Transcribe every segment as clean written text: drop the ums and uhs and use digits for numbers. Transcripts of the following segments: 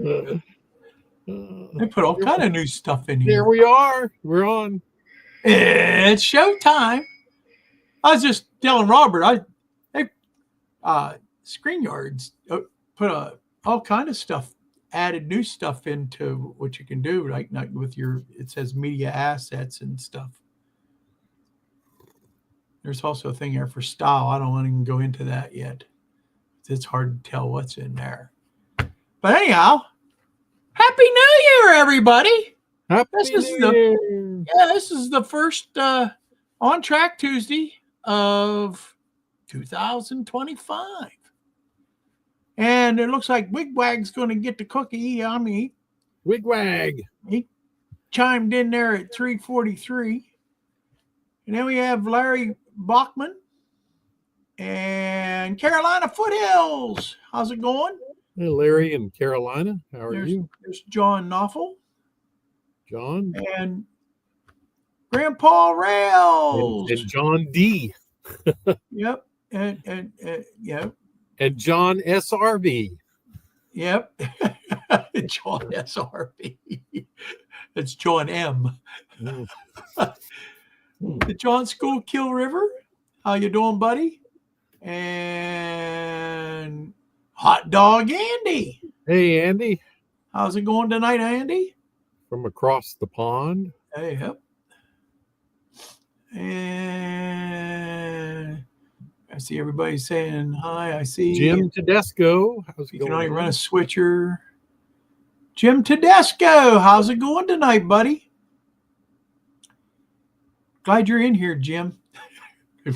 They put all kind of new stuff in Here here. we are. We're on. It's showtime. I was just telling Robert, they ScreenYards put all kind of stuff, added new stuff into what you can do, like with your, it says media assets and stuff. There's also a thing here for style. I don't want to even go into that yet. It's hard to tell what's in there. But anyhow, Happy New Year, everybody! Happy This is the first On Track Tuesday of 2025. And it looks like Wigwag's going to get the cookie. I mean, Wigwag. he chimed in there at 3:43. And then we have Larry Bachman and Carolina Foothills. How's it going? Hey, Larry in Carolina. How are you? There's John Knoffel. John. And Grandpa Rails. And John D. Yep. And yep. And John SRV. Yep. John SRV. It's John M. The John School Kill River. How you doing, buddy? And Hot Dog Andy. Hey, Andy. How's it going tonight, Andy? From across the pond. Hey, yep. And I see everybody saying hi. I see Jim Tedesco. How's it you going? can only run a switcher. Jim Tedesco, how's it going tonight, buddy? Glad you're in here, Jim.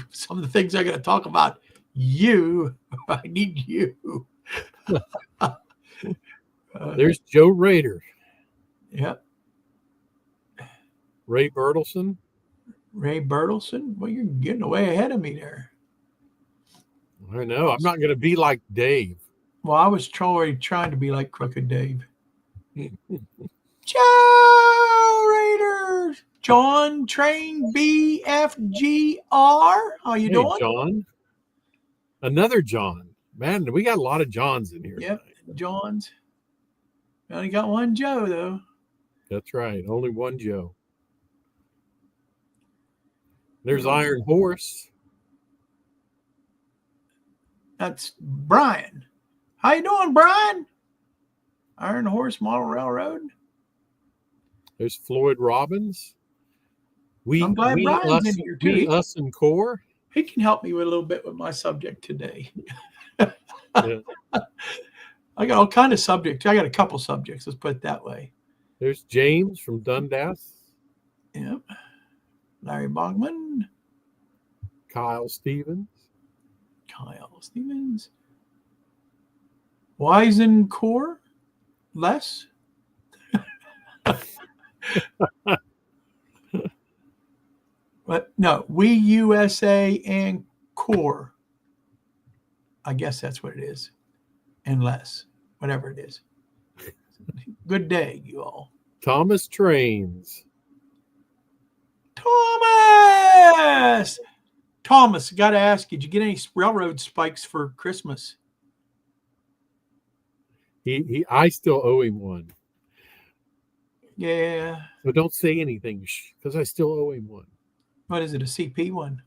Some of the things I got to talk about, I need you. There's Joe Rader. Yep. Ray Bertelson. Well, you're getting way ahead of me there. I know. I'm not going to be like Dave. Well, I was trying to be like Crooked Dave. Joe Raiders. John Train BFGR. How you doing? John. Another John. Man, we got a lot of Johns in here. Yep, tonight. Johns. We only got one Joe, though. That's right. Only one Joe. There's Iron Horse. That's Brian. How you doing, Brian? Iron Horse Model Railroad. There's Floyd Robbins. I'm glad Brian's in here, too. Us, and Core. He can help me with a little bit with my subject today. Yeah. I got all kind of subjects. I got a couple subjects. Let's put it that way. There's James from Dundas. Yep. Larry Bogman. Kyle Stevens. Weisencore. Les. But no, We USA and Core. I guess that's what it is. And less, whatever it is. Good day, you all. Thomas Trains. Thomas, got to ask you, did you get any railroad spikes for Christmas? I still owe him one. Yeah. So don't say anything because I still owe him one. What is it, a CP one?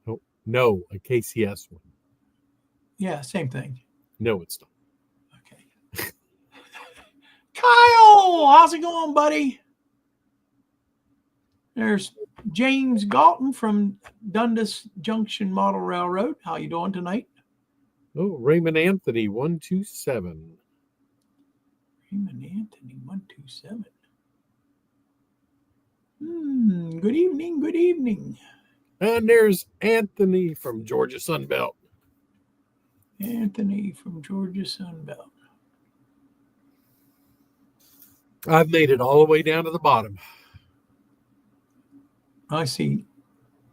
Oh, no, a KCS one. Yeah, same thing. No, it's not. Okay. Kyle, how's it going, buddy? There's James Galton from Dundas Junction Model Railroad. How you doing tonight? Oh, Raymond Anthony, 127. Raymond Anthony, 127. Good evening. And there's Anthony from Georgia Sunbelt. Anthony from Georgia Sunbelt. I've made it all the way down to the bottom. I see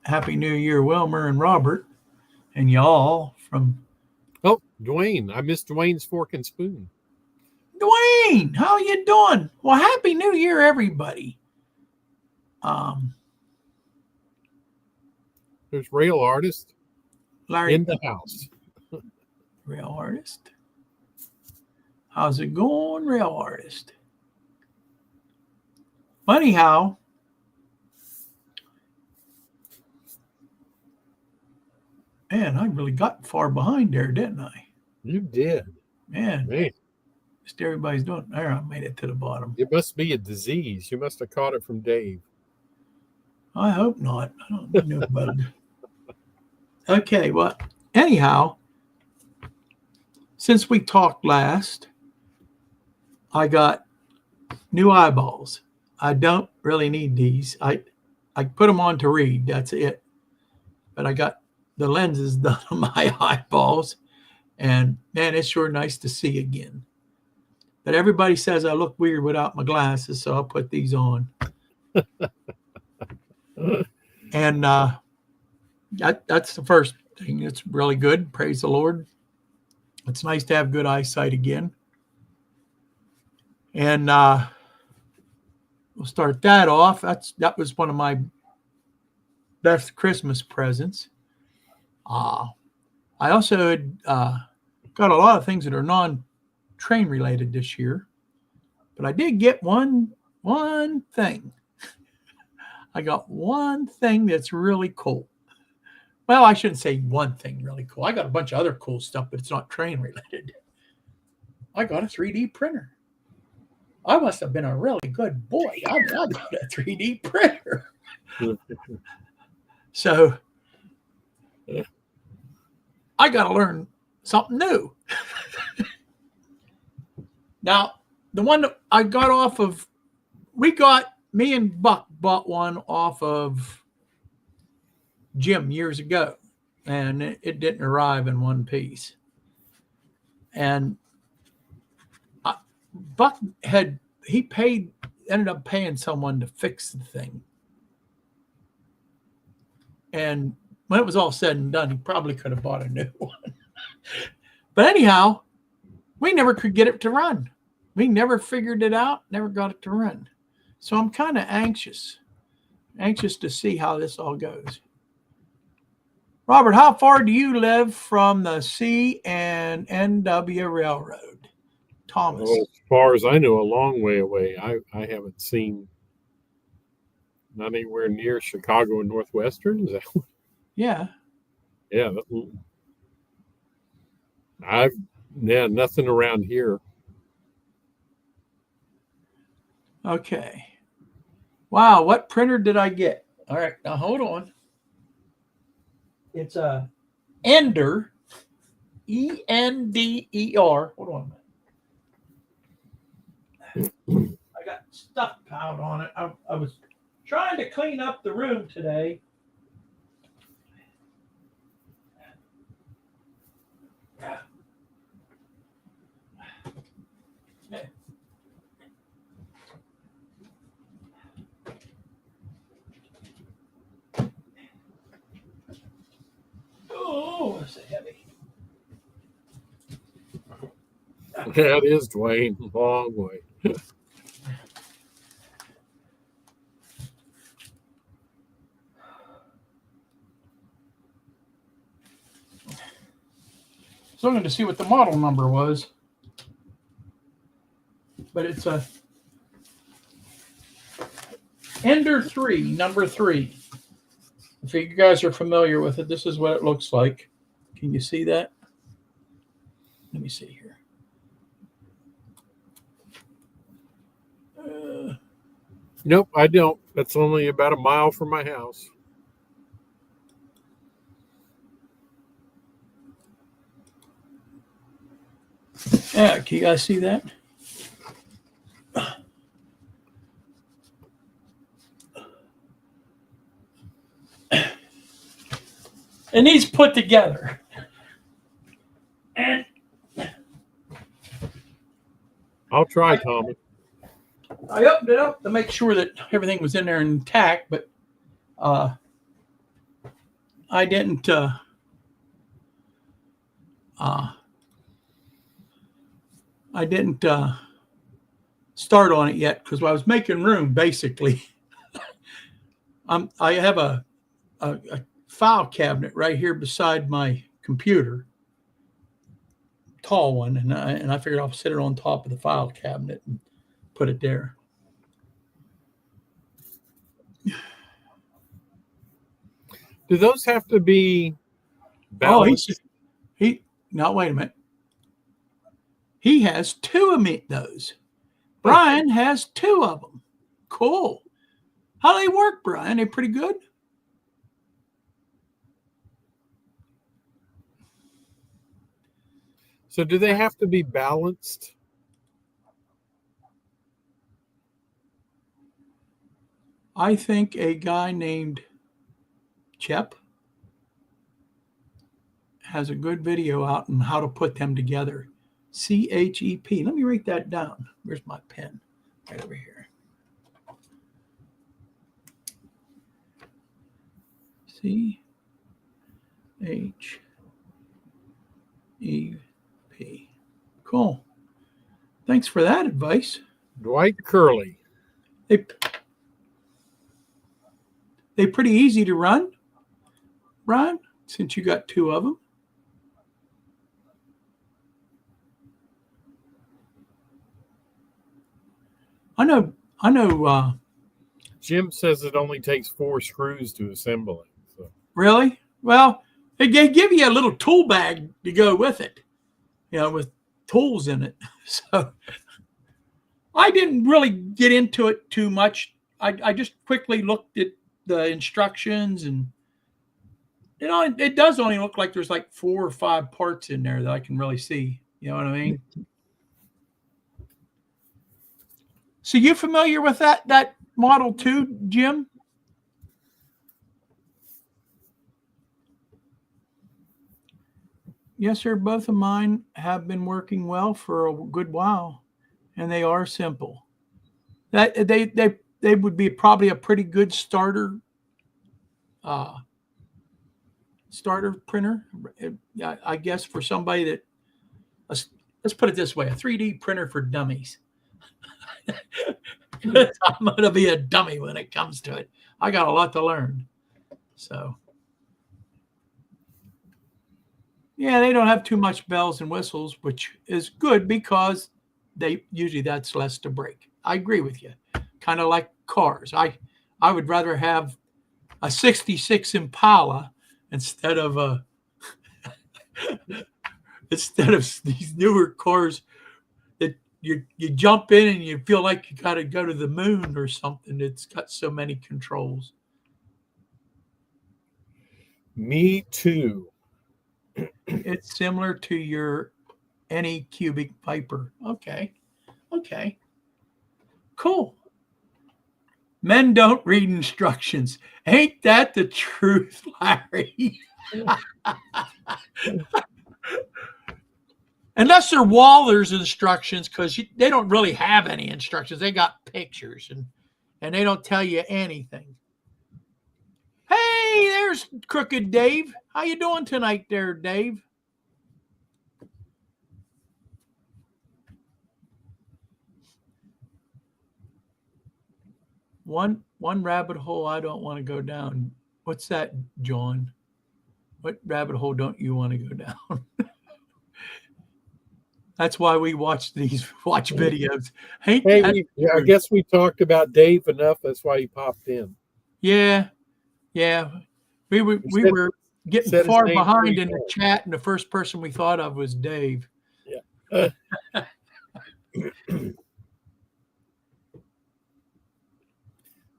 Happy New Year, Wilmer and Robert, and y'all from... Oh, Dwayne. I missed Dwayne's Fork and Spoon. Dwayne, how you doing? Well, Happy New Year, everybody. There's Rail Artist. Larry in the house. Rail Artist. How's it going, Real Artist? Anyhow, man, I really got far behind there, didn't I? You did. Man, Man, just everybody's doing. There, I made it to the bottom. it must be a disease. You must have caught it from Dave. I hope not. I don't need no bug. Okay, well, anyhow, since we talked last, I got new eyeballs. I don't really need these. I put them on to read. That's it. But I got the lenses done on my eyeballs, and man, it's sure nice to see again. But everybody says I look weird without my glasses, so I'll put these on. And that's the first thing. It's really good. Praise the Lord. It's nice to have good eyesight again. And we'll start that off. That was one of my best Christmas presents. I also had got a lot of things that are non-train related this year, but I did get one thing. I got one thing that's really cool. Well, I shouldn't say one thing really cool. I got a bunch of other cool stuff, but it's not train related. I got a 3D printer. I must have been a really good boy. I got a 3D printer. So I got to learn something new. Now, the one that I got off of, me and Buck bought one off of Jim years ago, and it didn't arrive in one piece. And Buck ended up paying someone to fix the thing. And when it was all said and done, he probably could have bought a new one. But anyhow, we never could get it to run. We never figured it out, never got it to run. So I'm kind of anxious to see how this all goes. Robert, how far do you live from the C and NW Railroad? Thomas. Well, as far as I know, a long way away. I haven't seen not anywhere near Chicago and Northwestern. Is that? Yeah. Yeah. Nothing around here. Okay. Wow, what printer did I get? All right, now hold on. It's a Ender, Ender. Hold on a minute. I got stuff piled on it. I was trying to clean up the room today. Oh, it's heavy. That is, Dwayne. Long way. So I'm going to see what the model number was. But it's a Ender 3, number 3. If you guys are familiar with it, this is what it looks like. Can you see that? Let me see here. Nope, I don't. That's only about a mile from my house. Yeah, can you guys see that? And these put together. And I'll try, Thomas. I opened it up to make sure that everything was in there intact, but I didn't start on it yet because I was making room basically. I have a file cabinet right here beside my computer tall one, and I figured I'll sit it on top of the file cabinet and put it there. Do those have to be Oh, balanced? now wait a minute. He has two of those. Brian has two of them. Cool. How do they work, Brian? They pretty good? So do they have to be balanced? I think a guy named Chep has a good video out on how to put them together. CHEP. Let me write that down. Where's my pen? Right over here. CHEP. Cool. Thanks for that advice. Dwight Curley. They pretty easy to run, Brian, since you got two of them. I know. Jim says it only takes 4 screws to assemble it. So. Really? Well, they give you a little tool bag to go with it, with tools in it. So I didn't really get into it too much. I just quickly looked at the instructions, and it does only look like there's like 4 or 5 parts in there that I can really see. You know what I mean? So you familiar with that model too, Jim? Yes, sir. Both of mine have been working well for a good while, and they are simple. That they would be probably a pretty good starter printer. I guess for somebody that let's put it this way: a 3D printer for dummies. I'm going to be a dummy when it comes to it. I got a lot to learn. So, yeah, they don't have too much bells and whistles, which is good because that's less to break. I agree with you. Kind of like cars. I would rather have a 66 Impala instead of these newer cars that you jump in and you feel like you got to go to the moon or something. It's got so many controls. Me too. It's similar to your Anycubic Viper. Okay. Cool. Men don't read instructions. Ain't that the truth, Larry? Unless they're Waller's instructions, because they don't really have any instructions. They got pictures, and they don't tell you anything. Hey, there's Crooked Dave. How you doing tonight there, Dave? One rabbit hole I don't want to go down. What's that, John? What rabbit hole don't you want to go down? That's why we watch videos. I guess we talked about Dave enough. That's why he popped in. Yeah. We were getting far behind in the chat, and the first person we thought of was Dave. Yeah.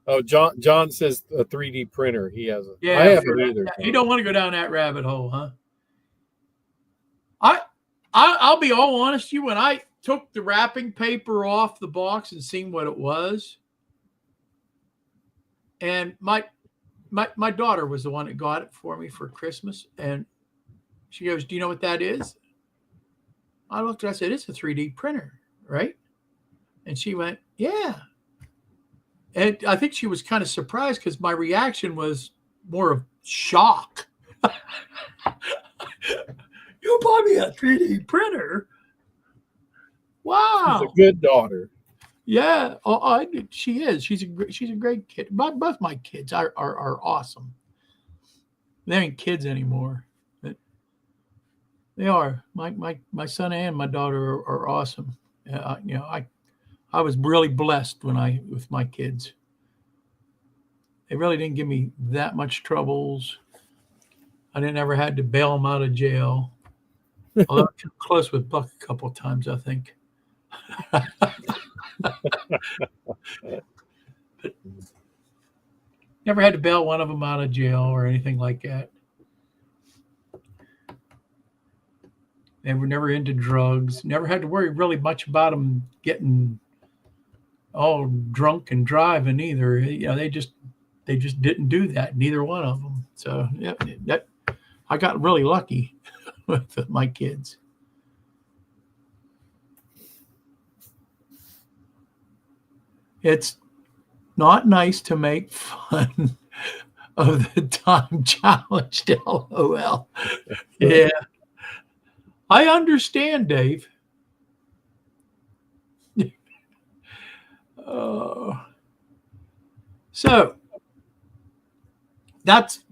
Oh, John says a 3D printer. He has a. Yeah, I haven't either. You don't want to go down that rabbit hole, huh? I'll be all honest with you. When I took the wrapping paper off the box and seen what it was, and my daughter was the one that got it for me for Christmas, and she goes, "Do you know what that is?" I looked at it, I said, "It's a 3D printer, right?" And she went, "Yeah." And I think she was kind of surprised because my reaction was more of shock. You bought me a 3D printer? Wow. She's a good daughter. Yeah, she is. She's a great kid. Both my kids are awesome. They ain't kids anymore. They are. My son and my daughter are awesome. I was really blessed with my kids. They really didn't give me that much troubles. I didn't ever had to bail them out of jail. Although I came close with Buck a couple of times, I think. But never had to bail one of them out of jail or anything like that. They were never into drugs. Never had to worry really much about them getting all drunk and driving either. They just didn't do that. Neither one of them. So yeah, that I got really lucky with my kids. It's not nice to make fun of the time challenged. LOL. Yeah, I understand, Dave. So that's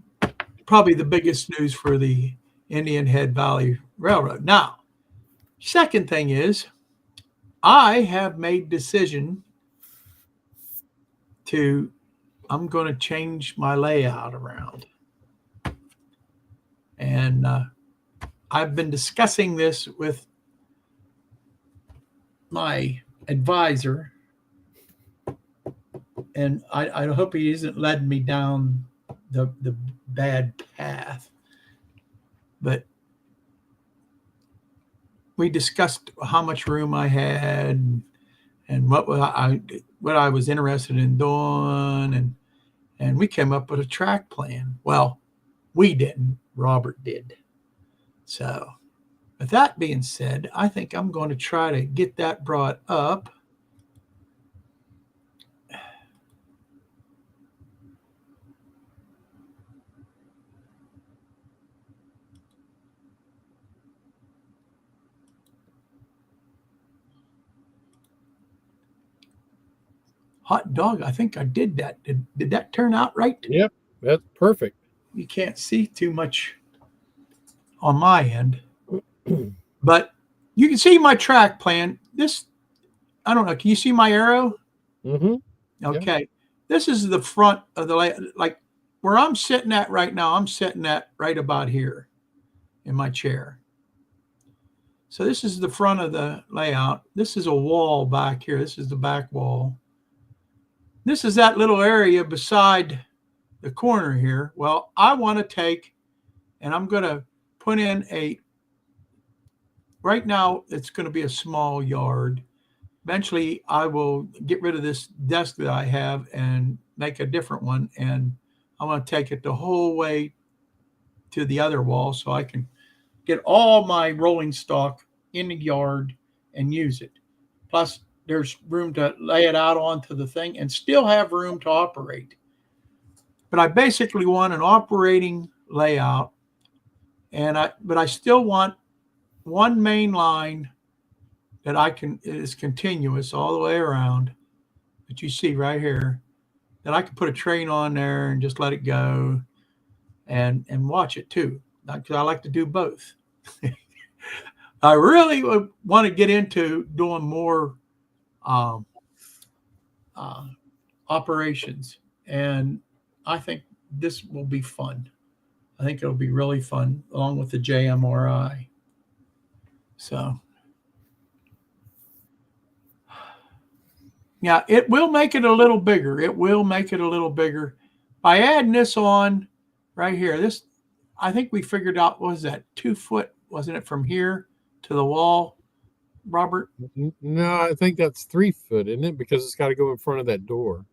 probably the biggest news for the Indian Head Valley Railroad. Now, second thing is, I have made decision I'm going to change my layout around. And I've been discussing this with my advisor, and I hope he isn't led me down the bad path. But we discussed how much room I had and what I was interested in doing, and we came up with a track plan. Well, we didn't. Robert did. So, with that being said, I think I'm going to try to get that brought up. Hot dog, I think I did that. Did that turn out right? Yep, that's perfect. You can't see too much on my end, but you can see my track plan. This, I don't know. Can you see my arrow? Mm-hmm. Okay. Yeah. This is the front of the, like where I'm sitting at right now. I'm sitting at right about here in my chair. So this is the front of the layout. This is a wall back here. This is the back wall. This is that little area beside the corner here. Well, I want to take, and I'm going to put in right now it's going to be a small yard. Eventually I will get rid of this desk that I have and make a different one. And I want to take it the whole way to the other wall so I can get all my rolling stock in the yard and use it. Plus there's room to lay it out onto the thing and still have room to operate. But I basically want an operating layout, but I still want one main line that is continuous all the way around, that you see right here, that I can put a train on there and just let it go and watch it too, because I like to do both. I really want to get into doing more operations, and I think this will be fun. I think it'll be really fun along with the JMRI. So, yeah, it will make it a little bigger. It will make it a little bigger by adding this on right here. This, I think we figured out, what was that, 2 foot, wasn't it, from here to the wall, Robert? No, I think that's 3 foot, isn't it? Because it's got to go in front of that door.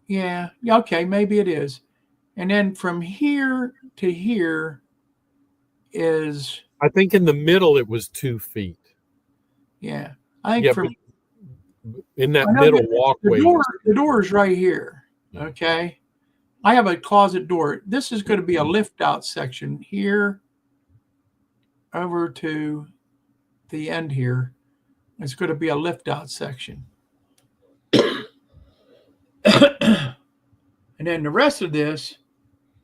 Yeah. Okay, maybe it is. And then from here to here is, I think in the middle it was 2 feet. Yeah, I think from in that middle walkway, the door is right here. Okay, I have a closet door. This is going to be a lift out section here over to the end here. It's going to be a lift out section. And then the rest of this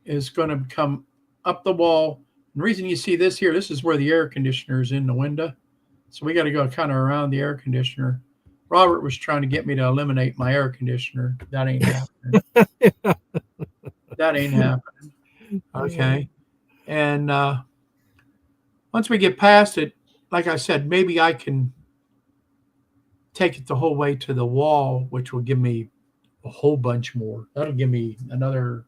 is going to come up the wall The reason you see this here, this is where the air conditioner is in the window. So we got to go kind of around the air conditioner. Robert was trying to get me to eliminate my air conditioner. That ain't happening. That ain't happening. Okay. And once we get past it, like I said, maybe I can take it the whole way to the wall, which will give me a whole bunch more. That'll give me another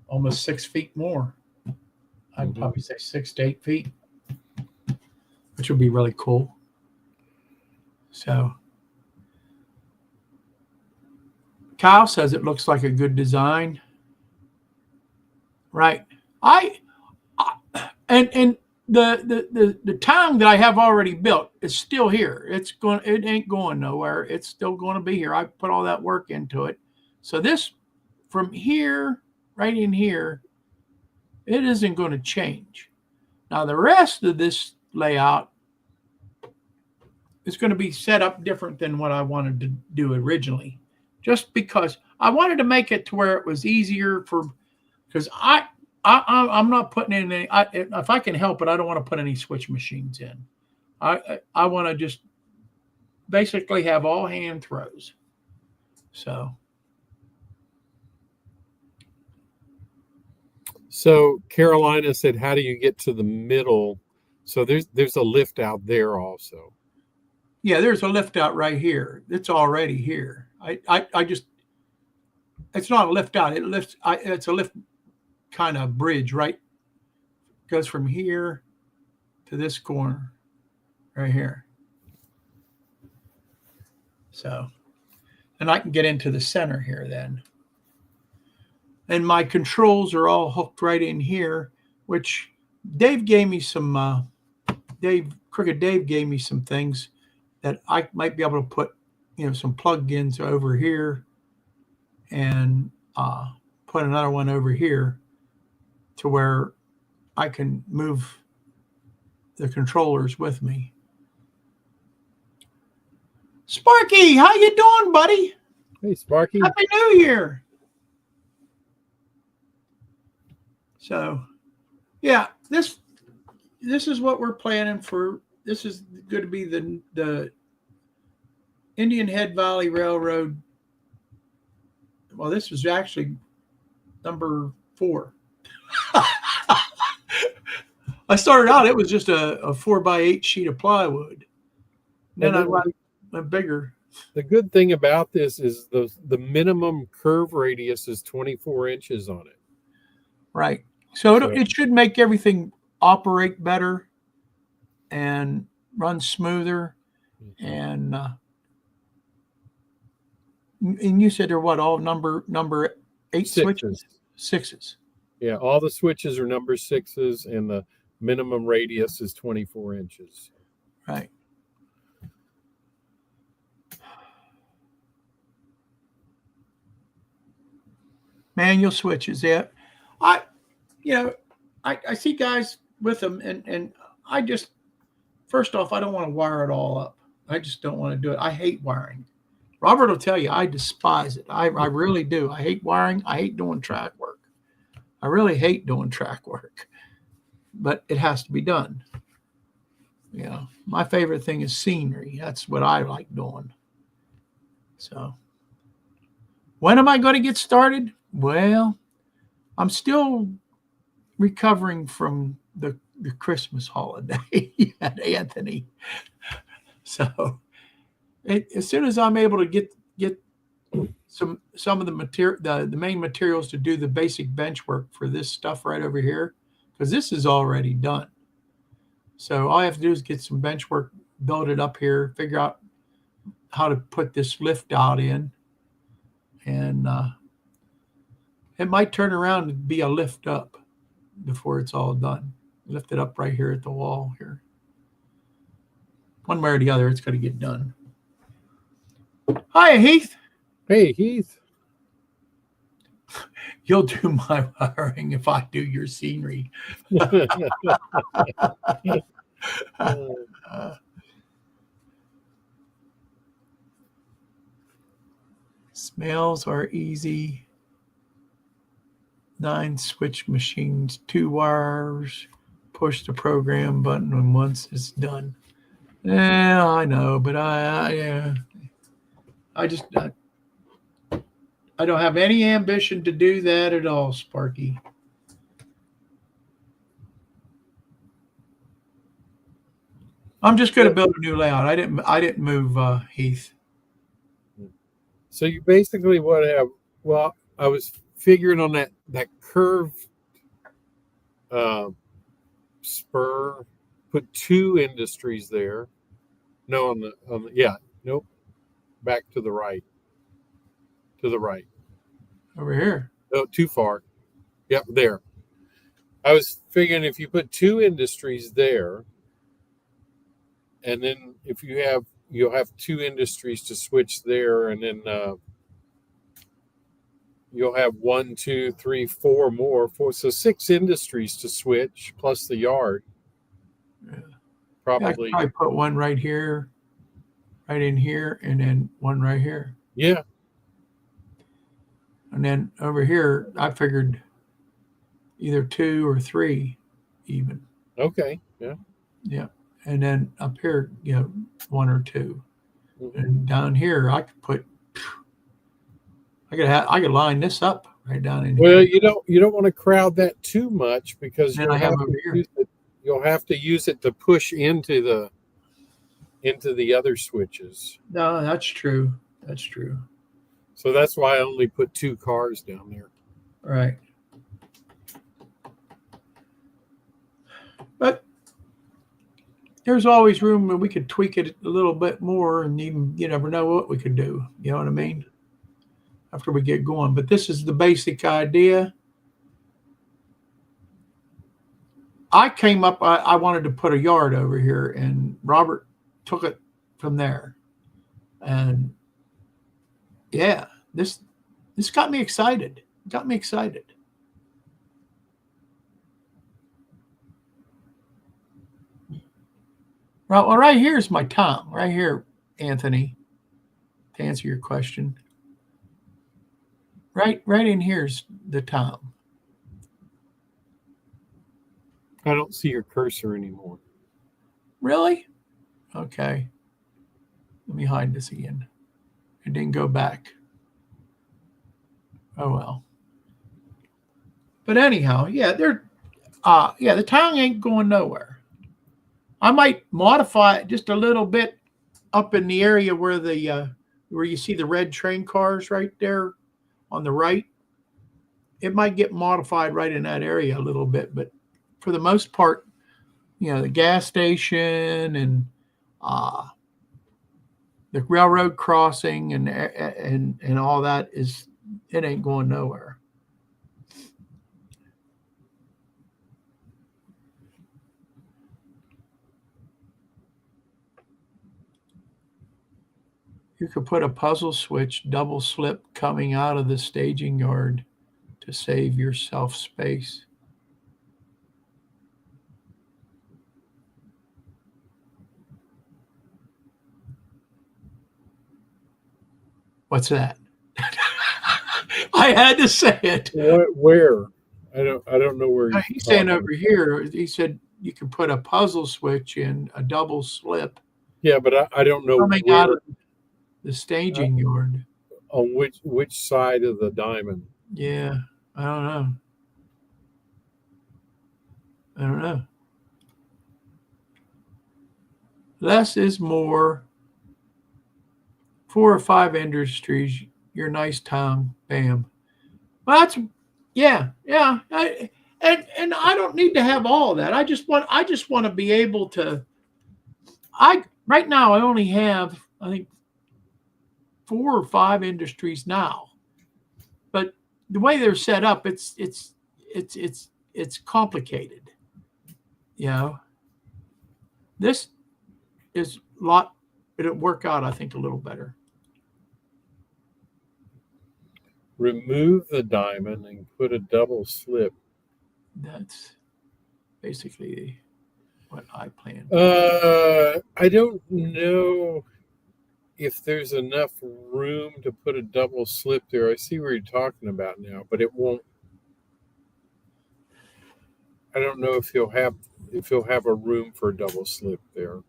almost 6 feet more. I'd probably say 6 to 8 feet, which would be really cool. So Kyle says it looks like a good design. Right. And the tongue that I have already built is still here. It ain't going nowhere. It's still going to be here. I put all that work into it. So this from here, right in here, it isn't going to change. Now the rest of this layout is going to be set up different than what I wanted to do originally, just because I wanted to make it to where it was easier because I'm not putting in any. If I can help it, I don't want to put any switch machines in. I want to just basically have all hand throws. So Carolina said, "How do you get to the middle?" So there's a lift out there also. Yeah, there's a lift out right here. It's already here. I just, it's not a lift out. It's a lift kind of bridge, right? Goes from here to this corner right here. So, and I can get into the center here then. And my controls are all hooked right in here, which Dave gave me some, Crooked Dave gave me some things that I might be able to put, some plug-ins over here and put another one over here to where I can move the controllers with me. Sparky, how you doing, buddy? Hey, Sparky. Happy New Year. So, yeah, this is what we're planning for. This is going to be the Indian Head Valley Railroad. Well, this was actually number 4. I started out, it was just a 4x8 sheet of plywood. Then I went bigger. The good thing about this is the minimum curve radius is 24 inches on it. Right. So it should make everything operate better and run smoother. And you said they're what, all number 8 switches? 6s. Yeah, all the switches are number 6s, and the minimum radius is 24 inches. Right. Manual switches. Yeah. I see guys with them, and I just, first off, I don't want to wire it all up. I just don't want to do it. I hate wiring. Robert will tell you I despise it. I really do. I hate wiring. I hate doing track work. I really hate doing track work, but it has to be done. My favorite thing is scenery. That's what I like doing. So when am I going to get started? Well, I'm still recovering from the Christmas holiday at Anthony. So as soon as I'm able to get some of the material, the main materials to do the basic bench work for this stuff right over here, because this is already done. So all I have to do is get some bench work, build it up here, figure out how to put this lift out in, and it might turn around and be a lift up before it's all done. Lift it up right here at the wall here. One way or the other, it's going to get done. Hi, Heath. Hey, Heath. You'll do my wiring if I do your scenery. Smells are easy. 9 switch machines, 2 wires. Push the program button, and once it's done. Yeah, I know, but I don't have any ambition to do that at all, Sparky. I'm just going to build a new layout. I didn't move Heath. So you basically want to have, well, I was figuring on that curved spur, put 2 industries there. No, on the yeah, nope. Back to the right. To the right. Over here. No, too far. Yep, there. I was figuring if you put 2 industries there, and then if you'll have 2 industries to switch there, and then you'll have 1, 2, 3, 4 more. So 6 industries to switch plus the yard. Yeah. Probably. I could probably put one right here, right in here, and then one right here. Yeah. And then over here, I figured either 2 or 3 even. Okay. Yeah. Yeah. And then up here, 1 or 2. Mm-hmm. And down here, I could line this up right down in here. Well, you don't want to crowd that too much because then I have over here. You'll have to use it to push into the other switches. No, that's true. That's true. So that's why I only put 2 cars down there. Right. But there's always room and we could tweak it a little bit more, and even you never know what we could do. You know what I mean? After we get going. But this is the basic idea. I came up, I wanted to put a yard over here, and Robert took it from there. And yeah, this got me excited. Got me excited. Well, right here is my Tom. Right here, Anthony, to answer your question. Right in here's the Tom. I don't see your cursor anymore. Really? Okay. Let me hide this again. It didn't go back. Oh well. But anyhow, yeah, the tongue ain't going nowhere. I might modify it just a little bit up in the area where where you see the red train cars right there on the right. It might get modified right in that area a little bit, but for the most part, the gas station and the railroad crossing and all that it ain't going nowhere. You could put a puzzle switch double slip coming out of the staging yard to save yourself space. What's that? I had to say it. Where? I don't know where he's saying over here. He said you can put a puzzle switch in a double slip. Yeah, but I don't know coming out of the staging yard. On which side of the diamond? Yeah, I don't know. Less is more. 4 or 5 industries. You're nice, Tom. Bam. Well, that's yeah. And I don't need to have all that. I just want to be able to. Right now I only have I think 4 or 5 industries now, but the way they're set up, it's complicated. This is a lot. It'll work out, I think, a little better. Remove the diamond and put a double slip. That's basically what I planned. I don't know if there's enough room to put a double slip there. I see what you're talking about now, but it won't I don't know if he'll have a room for a double slip there.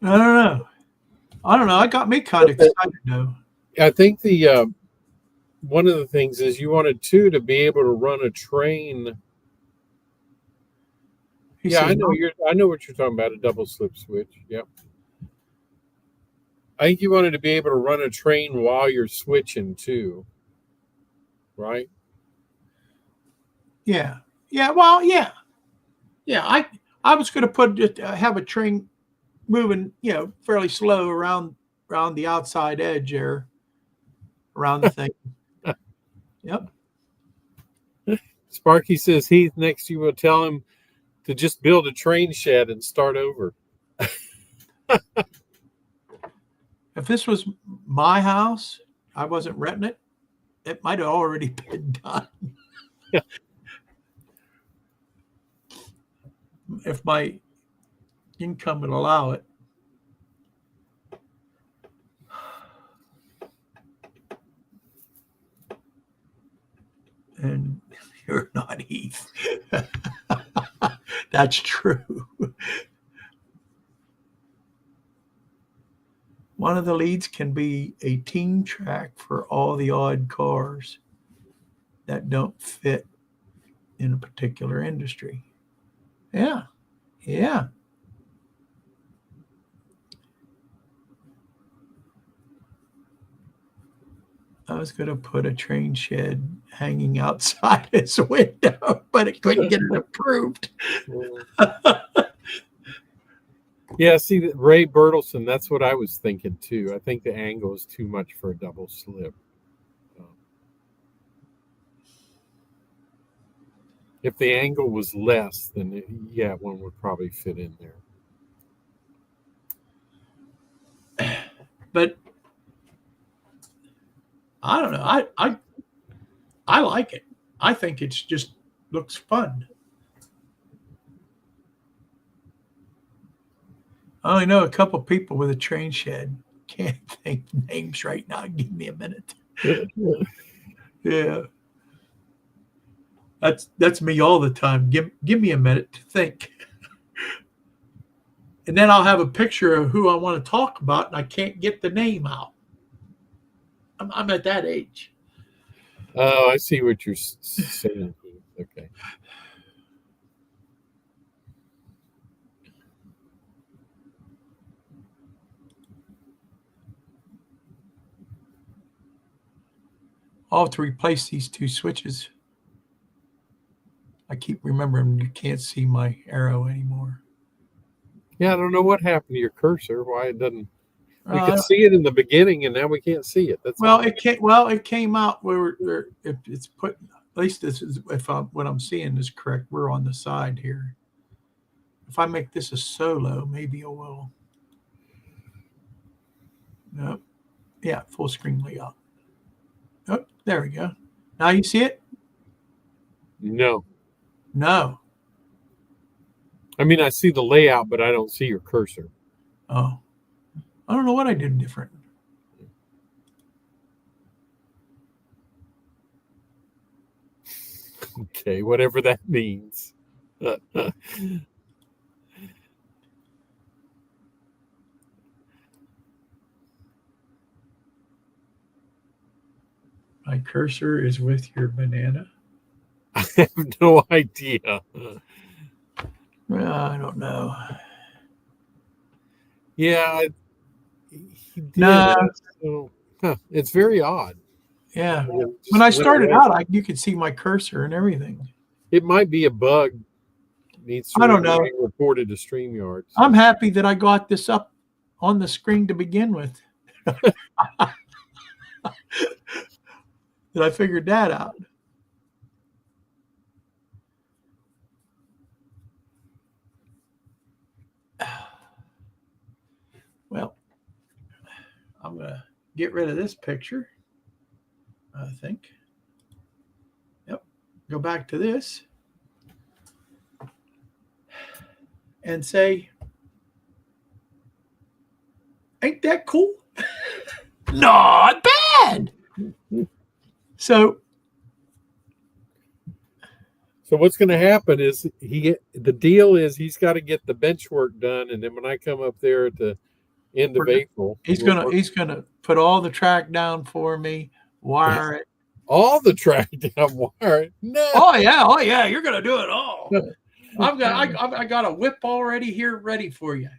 I don't know. I got me kind of excited though. I think the one of the things is you wanted two to be able to run a train. He Yeah, says, I know what you're talking about, a double slip switch. Yep. I think you wanted to be able to run a train while you're switching too. Right? yeah, yeah. Well, yeah. I was going to have a train moving, fairly slow around the outside edge there, around the thing. Yep. Sparky says Heath, next you will tell him to just build a train shed and start over. If this was my house, I wasn't renting it. It might have already been done. If my income would allow it. And you're not Heath. That's true. One of the leads can be a team track for all the odd cars that don't fit in a particular industry. Yeah. Yeah. I was going to put a train shed hanging outside his window, but it couldn't get it approved. Yeah, see, Ray Bertelson, that's what I was thinking too. I think the angle is too much for a double slip. If the angle was less, then one would probably fit in there. But I don't know. I like it. I think it's just looks fun. I only know a couple people with a train shed. Can't think names right now. Give me a minute. Yeah. That's me all the time. Give me a minute to think. And then I'll have a picture of who I want to talk about, and I can't get the name out. I'm at that age. Oh, I see what you're saying. Okay. I'll have to replace these two switches. I keep remembering you can't see my arrow anymore. Yeah, I don't know what happened to your cursor. Why it doesn't? We could see it in the beginning, and now we can't see it. That's well, it came out where it's put. At least this is what I'm seeing is correct. We're on the side here. If I make this a solo, maybe it will. Nope. Yeah, full screen layout. Oh, there we go. Now you see it? No. I mean, I see the layout, but I don't see your cursor. Oh. I don't know what I did different. Okay, whatever that means. My cursor is with your banana. I have no idea. Well, I don't know. Yeah, he did. No. So, it's very odd. Yeah. When I started out, you could see my cursor and everything. It might be a bug. I don't know. Be reported to StreamYard. So. I'm happy that I got this up on the screen to begin with. That I figured that out. Well, I'm going to get rid of this picture, I think. Yep. Go back to this and say, ain't that cool? Not bad. bad. So what's going to happen is the deal is he's got to get the bench work done, and then when I come up there at the end of April, he's gonna put all the track down for me, wire it. All the track down wire. No. Oh yeah, you're gonna do it all. I got a whip already here ready for you.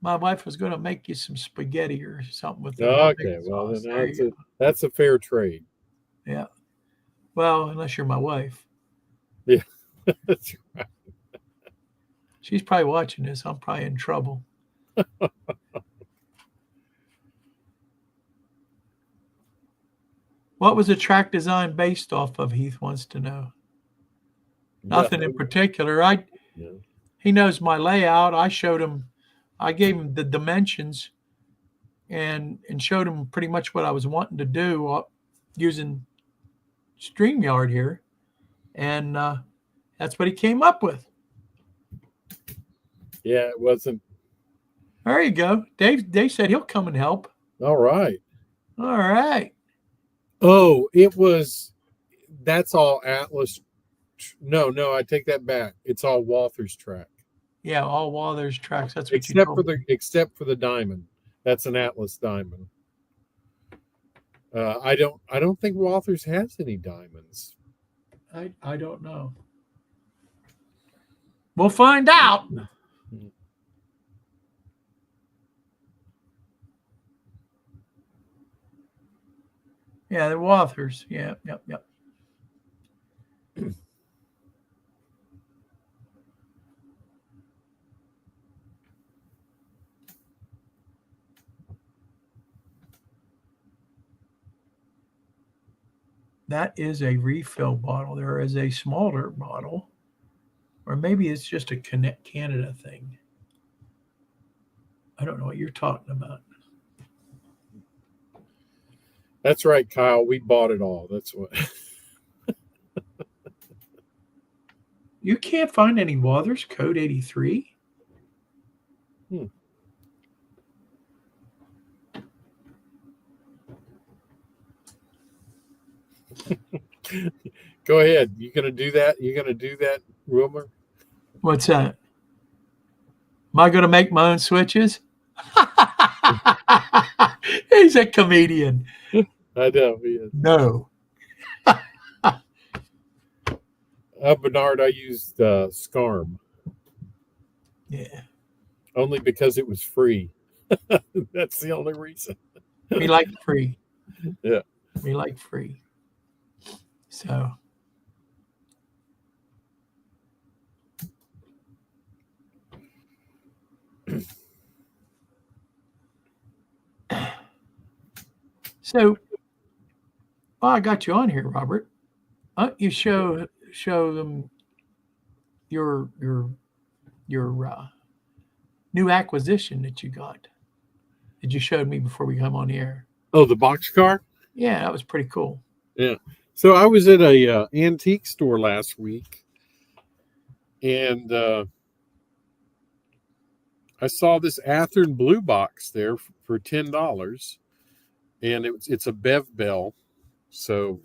My wife was going to make you some spaghetti or something with that. Okay, well then that's a fair trade. Yeah. Well, unless you're my wife. Yeah, that's right. She's probably watching this. I'm probably in trouble. What was the track design based off of? Heath wants to know. Nothing in particular. He knows my layout. I gave him the dimensions and showed him pretty much what I was wanting to do using StreamYard here. And that's what he came up with. Yeah, it wasn't. There you go. Dave said he'll come and help. All right. All right. Oh, that's all Atlas. No, I take that back. It's all Walther's track. Yeah, all Walther's tracks. That's what except for the diamond. That's an Atlas diamond. I don't think Walther's has any diamonds. I don't know. We'll find out. Yeah, the Walthers. Yeah, yep. That is a refill bottle. There is a smaller bottle, or maybe it's just a Connect Canada thing. I don't know what you're talking about. That's right, Kyle. We bought it all. That's what. You can't find any Walthers Code 83? Go ahead. You gonna do that? Wilmer? What's that? Am I going to make my own switches? He's a comedian. I know he is. No. Bernard, I used SCARM. Yeah. Only because it was free. That's the only reason. We like free. Yeah. We like free. So. So, well, I got you on here, Robert. You show them your new acquisition that you got. That you showed me before we come on the air. Oh, the box car? Yeah, that was pretty cool. Yeah. So I was at a antique store last week, and I saw this Athearn blue box there for $10, and it's a Bev Bell, so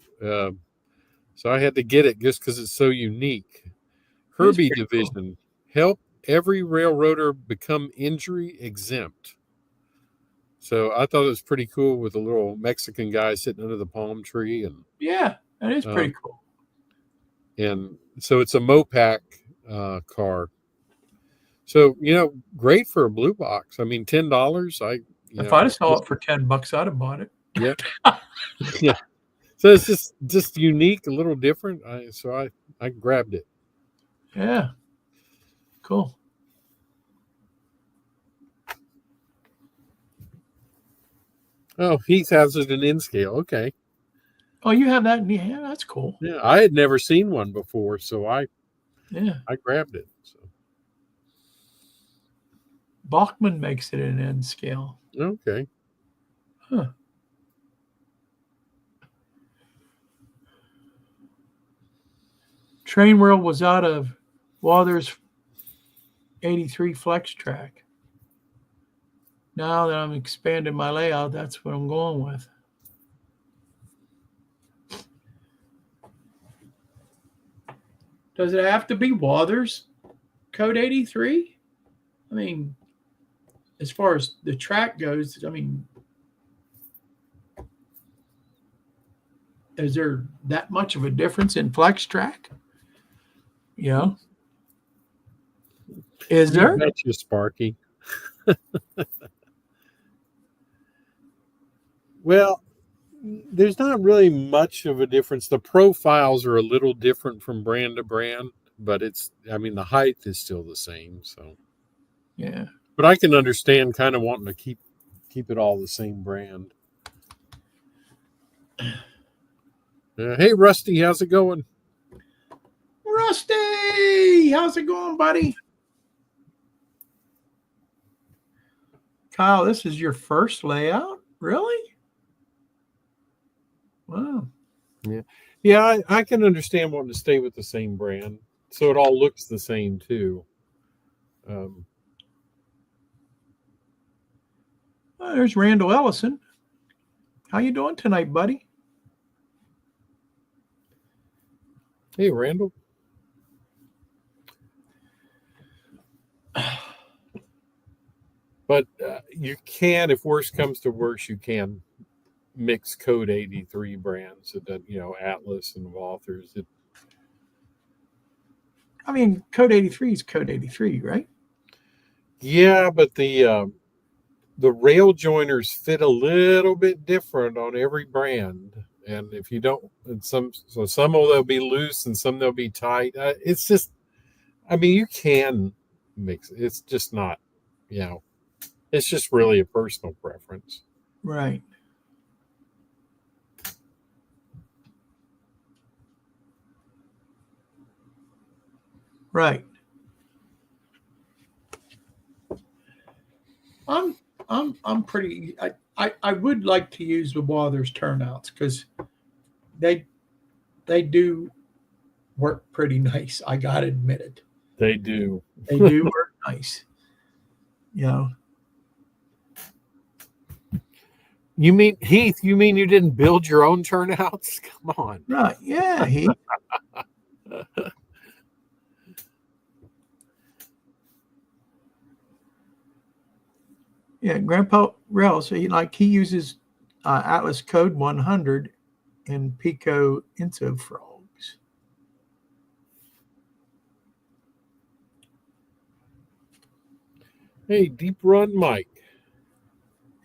I had to get it just because it's so unique. Herbie Division, cool. Help every railroader become injury exempt. So I thought it was pretty cool with a little Mexican guy sitting under the palm tree, and yeah, that is pretty cool. And so it's a Mopac car. So, great for a blue box. I mean, $10. If I'd have saw it for $10, I'd have bought it. Yeah. Yeah. So it's just unique, a little different. So I grabbed it. Yeah. Cool. Oh, Heath has it in N scale. Okay. Oh, you have that? Yeah, that's cool. Yeah, I had never seen one before, so I grabbed it. So. Bachman makes it in N scale. Okay. Huh. Train World was out of Walthers 83 Flex Track. Now that I'm expanding my layout, that's what I'm going with. Does it have to be Wathers Code 83? I mean, as far as the track goes, I mean, is there that much of a difference in Flex Track? You know, is You there? betcha, Sparky. Well, there's not really much of a difference. The profiles are a little different from brand to brand, but the height is still the same. So, Yeah. but I can understand kind of wanting to keep it all the same brand. Hey, Rusty, how's it going? Rusty, how's it going, buddy? Kyle, this is your first layout? Really? Wow. Yeah, I can understand wanting to stay with the same brand, so it all looks the same too. Well, there's Randall Ellison. How you doing tonight, buddy? Hey, Randall. But you can, if worse comes to worse, you can mix Code 83 brands. That Atlas and Walthers. I mean, Code 83 is Code 83, right? Yeah, but the rail joiners fit a little bit different on every brand, and if you don't, and some will they'll be loose and some they'll be tight. It's just, you can mix it. It's just not, it's just really a personal preference. Right. Right. I'm pretty. I would like to use the Wathers turnouts because they do work pretty nice. I gotta admit it. They do. They do work nice. You know. You mean Heath? You mean you didn't build your own turnouts? Come on. Right. Yeah. Yeah. Grandpa Rail. So he uses Atlas Code 100 and Pico Enso frogs. Hey, Deep Run Mike.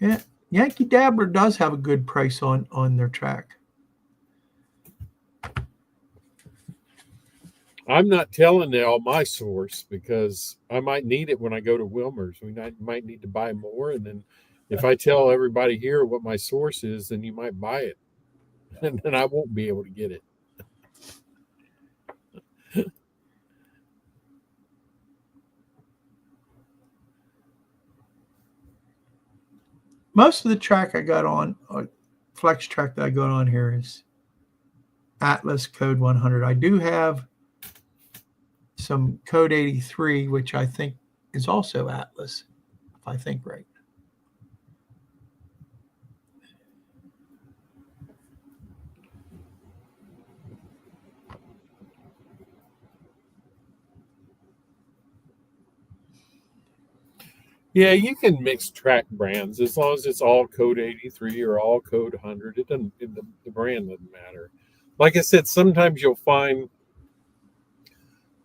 Yeah. Yankee Dabbler does have a good price on their track. I'm not telling y'all my source because I might need it when I go to Wilmer's. We might need to buy more, and then if I tell everybody here what my source is, then you might buy it, and then I won't be able to get it. Most of the track I got on, Flex track that I got on here is Atlas Code 100. I do have some Code 83, which I think is also Atlas, if I think right. Yeah, you can mix track brands as long as it's all Code 83 or all Code 100. It doesn't. The brand doesn't matter. Like I said, sometimes you'll find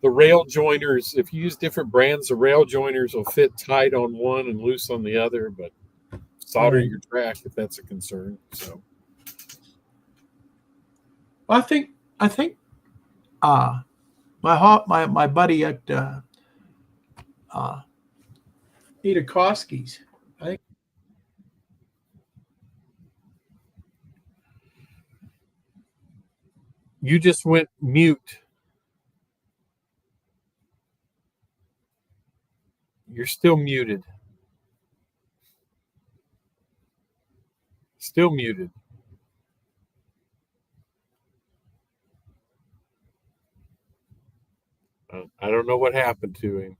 the rail joiners. If you use different brands, the rail joiners will fit tight on one and loose on the other. But solder your track if that's a concern. So, I think my buddy at Itakoski's, I think you just went mute. You're still muted. Still muted. I don't know what happened to him.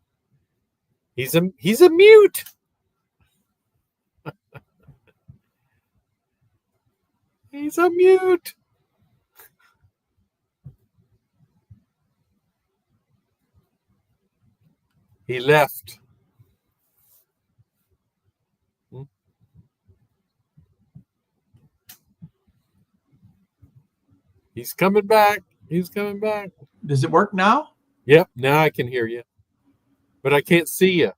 He's a mute. He's a mute. He left. He's coming back. He's coming back. Does it work now? Yep, now I can hear you. But I can't see you.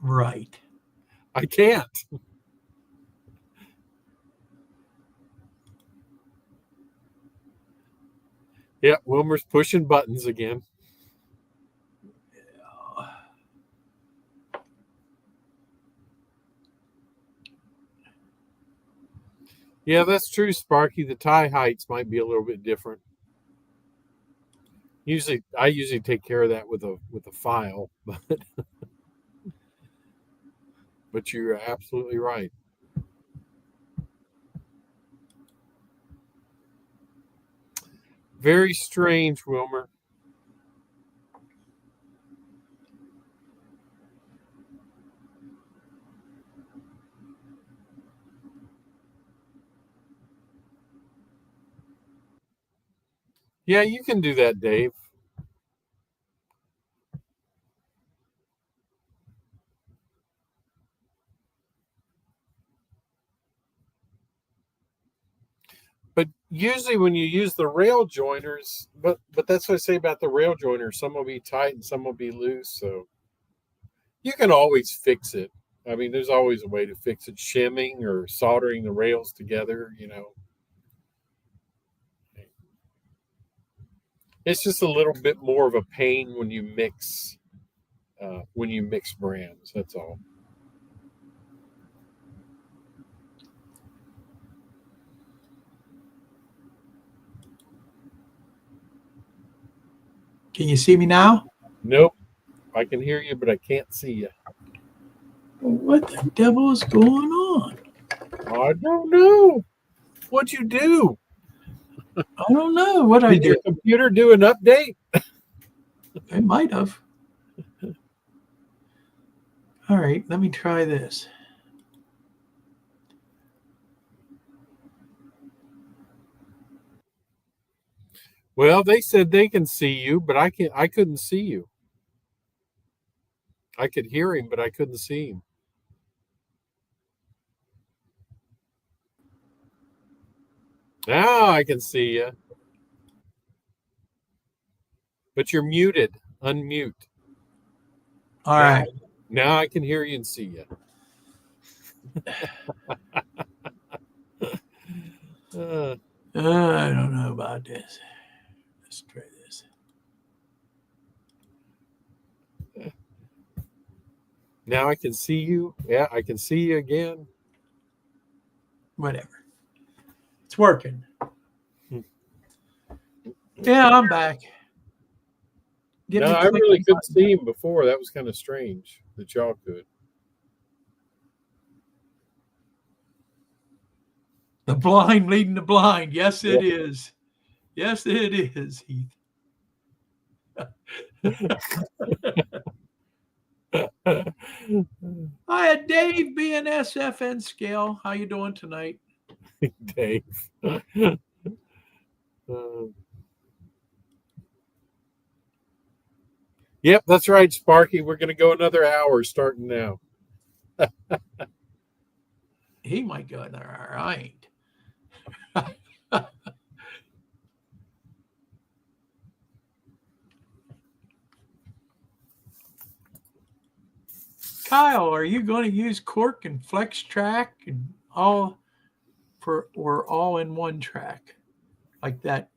Right. I can't. Yeah, Wilmer's pushing buttons again. Yeah, that's true, Sparky. The tie heights might be a little bit different. I usually take care of that with a file, but you're absolutely right. Very strange, Wilmer. Yeah, you can do that, Dave. But usually when you use the rail joiners, but that's what I say about the rail joiners. Some will be tight and some will be loose. So you can always fix it. I mean, there's always a way to fix it. Shimming or soldering the rails together, It's just a little bit more of a pain when you mix brands. That's all. Can you see me now? Nope. I can hear you, but I can't see you. What the devil is going on? I don't know. What'd you do? I don't know what I Did did. your computer do an update? It might have. All right, let me try this. Well, they said they can see you, but I couldn't see you. I could hear him, but I couldn't see him. Now I can see you. But you're muted. Unmute. All right. Now I can hear you and see you. I don't know about this. Let's try this. Now I can see you. Yeah, I can see you again. Whatever. It's working. Yeah, I'm back. No, I really couldn't see him before. That was kind of strange that y'all could. The blind leading the blind. Yes, it is. Yes, it is, Heath. Hi, Dave, BNSFN Scale. How you doing tonight? Dave. Yep, that's right, Sparky. We're going to go another hour starting now. He might go there. I ain't. Kyle, are you going to use Cork and Flex Track and all in one track like that?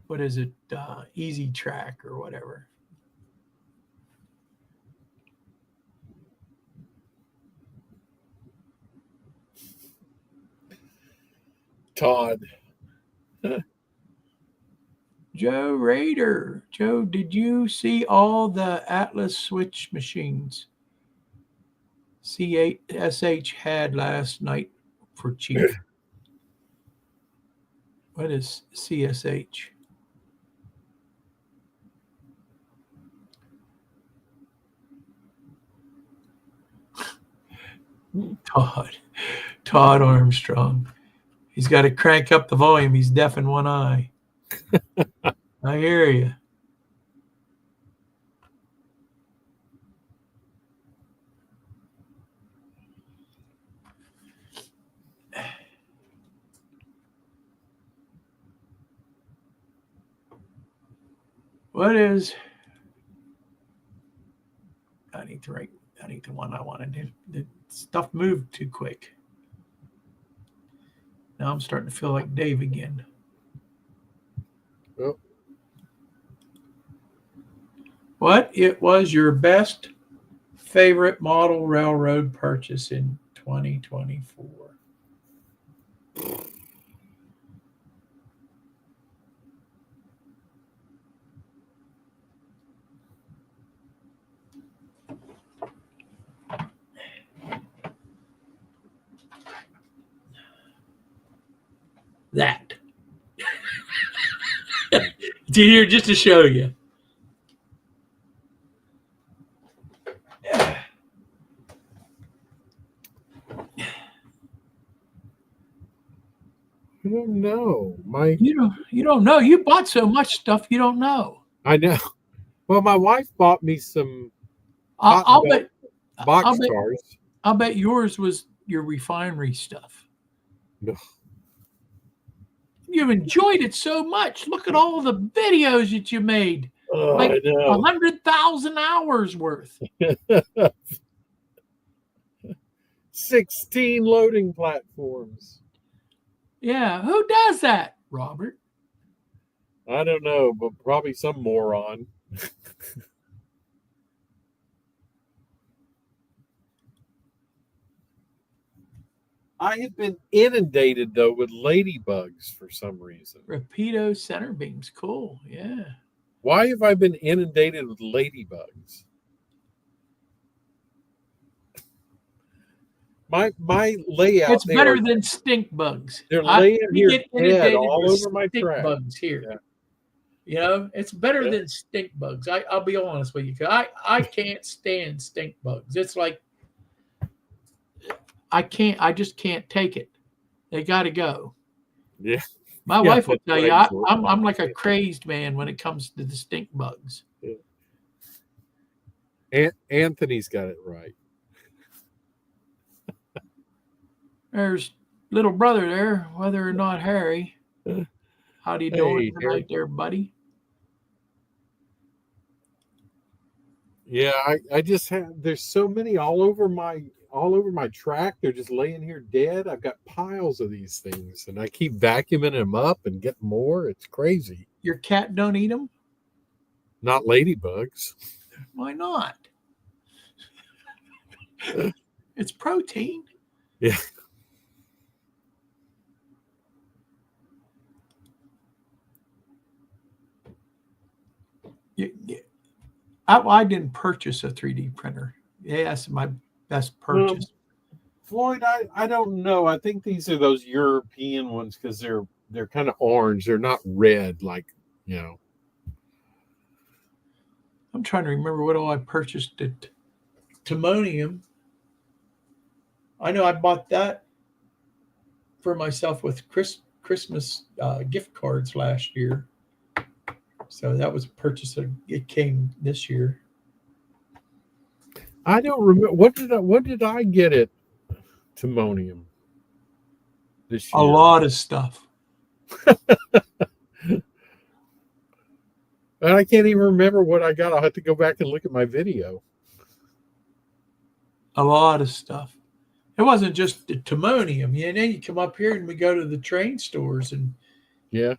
What is it? Easy Track or whatever. Todd. Joe Raider. Joe, did you see all the Atlas switch machines C8SH had last night for cheap? What is CSH? Todd Armstrong. He's got to crank up the volume. He's deaf in one eye. I hear you. What is? I need to write. I need the one I wanted to. The stuff moved too quick. Now I'm starting to feel like Dave again. Oh. What it was your best favorite model railroad purchase in 2024? That. Here, just to show you. I don't know. You don't know. You bought so much stuff you don't know. I know. Well, my wife bought me some I'll bet boxcars. I'll bet yours was your refinery stuff. No. You enjoyed it so much. Look at all the videos that you made. Like I know. 100,000 hours worth. 16 loading platforms. Yeah, who does that, Robert? I don't know, but probably some moron. I have been inundated though with ladybugs for some reason. Rapido center beams, cool. Yeah. Why have I been inundated with ladybugs? My layout. It's better than stink bugs. They're laying here get dead inundated all with over my stink track. bugs here. Yeah. You know, it's better Yeah. than stink bugs. I'll be honest with you. 'Cause I can't stand stink bugs. It's like I just can't take it. They got to go. Yeah. My Yeah, wife will that's tell right. you I'm like a crazed man when it comes to the stink bugs. Anthony's got it right. There's little brother there, whether or not Harry. How do you doing Hey, tonight, Harry. there, buddy? Yeah, I just have. There's so many all over my track. They're just laying here dead. I've got piles of these things, and I keep vacuuming them up and get more. It's crazy. Your cat don't eat them? Not ladybugs. Why not? It's protein. Yeah. I didn't purchase a 3D printer. Yeah, that's my best purchase. Floyd, I don't know. I think these are those European ones because they're kind of orange. They're not red like, you know. I'm trying to remember what all I purchased at Timonium. I know I bought that for myself with Christmas gift cards last year. So that was a purchase. It came this year. I don't remember what did I get at Timonium this year? A lot of stuff. And I can't even remember what I got. I'll have to go back and look at my video. A lot of stuff. It wasn't just the Timonium. Yeah, then you come up here and we go to the train stores and yeah.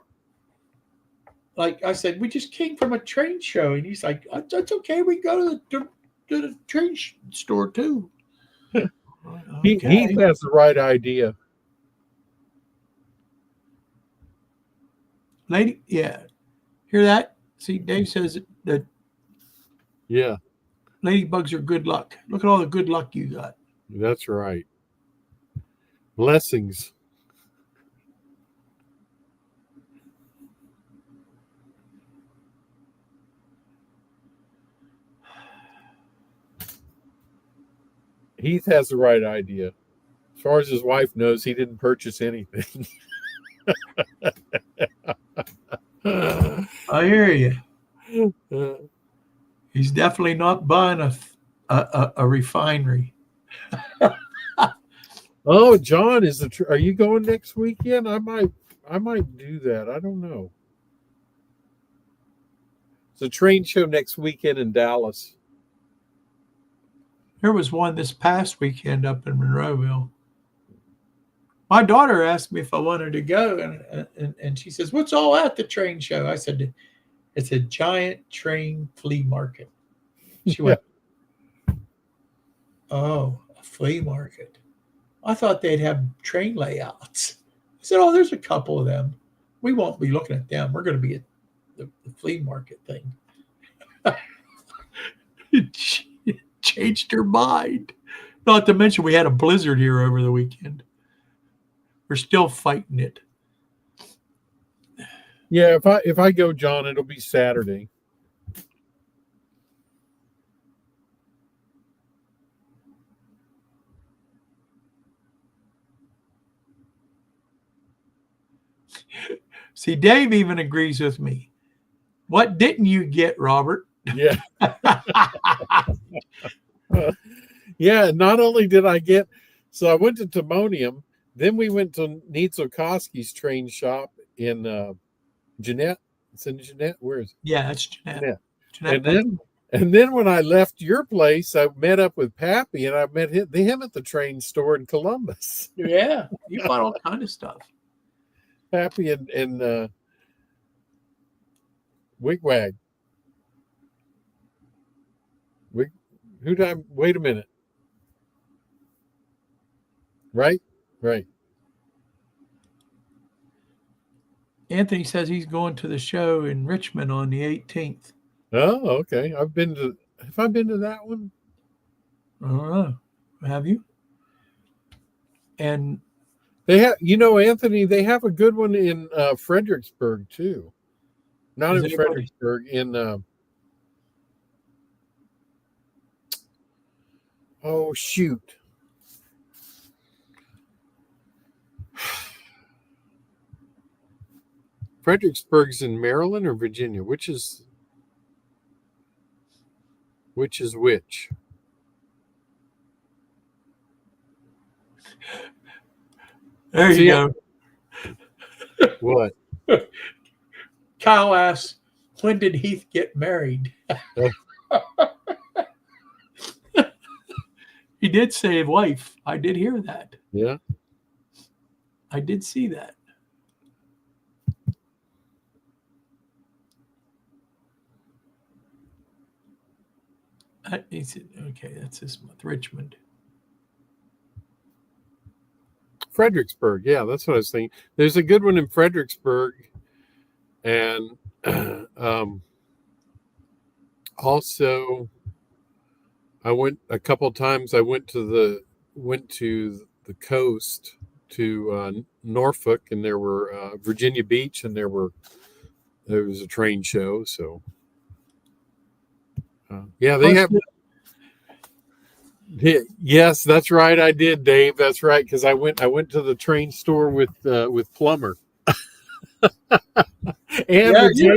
Like I said, we just came from a train show, and he's like, "That's okay. We go to the train store too." He has the right idea. Lady, yeah. Hear that? See, Dave says that Yeah, ladybugs are good luck. Look at all the good luck you got. that's right. Blessings. Heath has the right idea. As far as his wife knows, he didn't purchase anything. I hear you. He's definitely not buying a refinery. Oh, John, are you going next weekend? I might do that. I don't know. It's a train show next weekend in Dallas. There was one this past weekend up in Monroeville. My daughter asked me if I wanted to go, and she says, "What's all at the train show?" I said, "It's a giant train flea market." She went, "Oh, a flea market. I thought they'd have train layouts." I said, "Oh, there's a couple of them. We won't be looking at them. We're going to be at the flea market thing." She changed her mind. Not to mention we had a blizzard here over the weekend. We're still fighting it. Yeah, if I go, John, it'll be Saturday. See, Dave even agrees with me. What didn't you get, Robert? Yeah. Yeah, not only did I get, so I went to Timonium, then we went to Nietzelkowski's train shop in Jeanette. It's in Jeanette. Where is it? Yeah, that's Jeanette. Jeanette. And then when I left your place, I met up with Pappy, and I met him at the train store in Columbus. Yeah, you bought all kind of stuff. Pappy and Wigwag. Wait a minute. Right. Anthony says he's going to the show in Richmond on the 18th. Oh, okay. Have I been to that one? I don't know. Have you? And they have, Anthony, they have a good one in Fredericksburg too. Not in Fredericksburg, in oh shoot. Fredericksburg's in Maryland or Virginia? Which is which? There you go. What? Kyle asks, when did Heath get married? He did say wife. I did hear that. Yeah. I did see that. He said, okay, that's this month. Richmond. Fredericksburg. Yeah, that's what I was thinking. There's a good one in Fredericksburg. And also I went a couple times. I went to the coast to Norfolk, and there were Virginia Beach, and there was a train show. So yeah, they have. Yes, that's right. I did, Dave. That's right, because I went to the train store with Plummer. And yeah,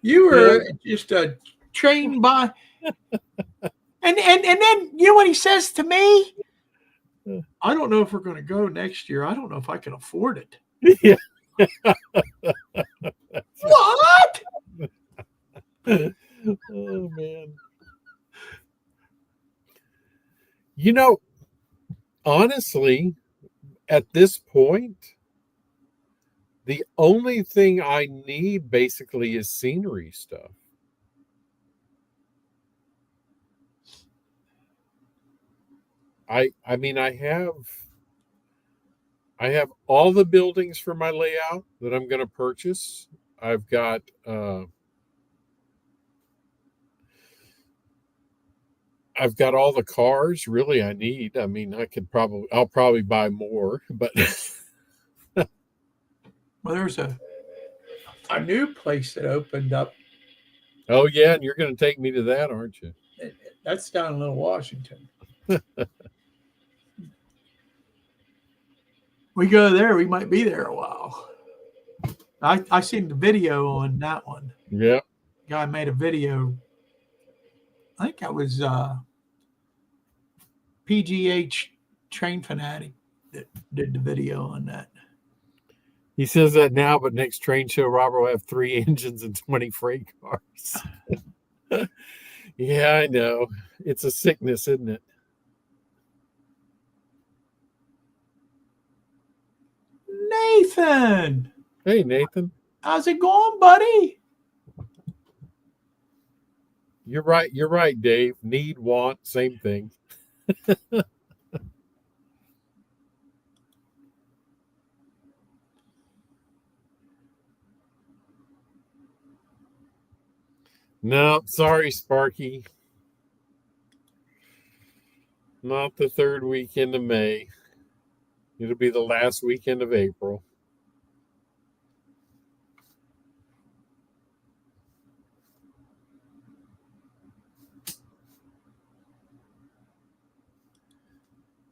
you were just a train by, and then you know what he says to me? I don't know if we're going to go next year. I don't know if I can afford it. Yeah. What? Oh man. Honestly, at this point, the only thing I need basically is scenery stuff. I mean, I have all the buildings for my layout that I'm going to purchase. I've got all the cars really I need. I mean, I'll probably buy more, but well, there's a new place that opened up. Oh yeah, and you're going to take me to that, aren't you? That's down in Little Washington. We go there, we might be there a while. I seen the video on that one. Yeah. Guy made a video. I think that was PGH Train Fanatic that did the video on that. He says that now, but next train show, Robert will have 3 engines and 20 freight cars. Yeah, I know. It's a sickness, isn't it? Nathan, Hey, Nathan. how's it going, buddy? You're right, Dave. Need, want, same thing. No, sorry, Sparky. Not the 3rd weekend of May. It'll be the last weekend of April.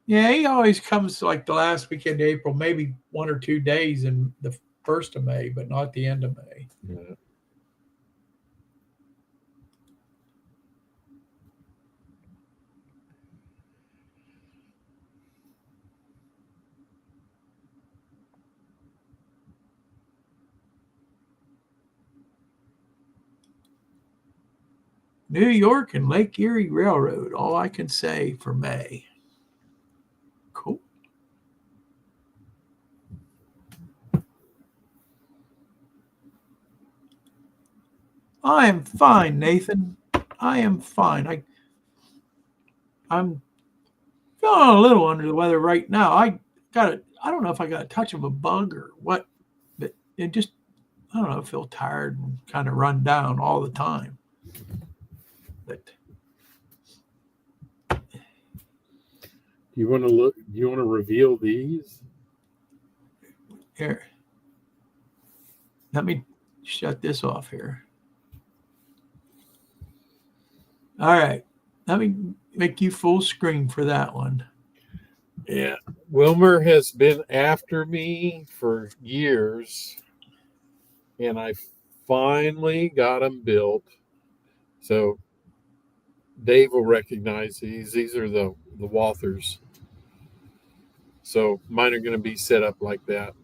Yeah, he always comes like the last weekend of April, maybe 1 or 2 days in the 1st of May, but not the end of May. Yeah. New York and Lake Erie Railroad, all I can say for May. Cool. I am fine, Nathan. I am fine. I'm feeling a little under the weather right now. I don't know if I got a touch of a bug or what, but it just, I don't know, I feel tired and kind of run down all the time. But You want to look? You want to reveal these? here, let me shut this off here. All right, let me make you full screen for that one. Yeah. Wilmer has been after me for years, and I finally got them built. So Dave will recognize these. These are the Walthers. So mine are going to be set up like that.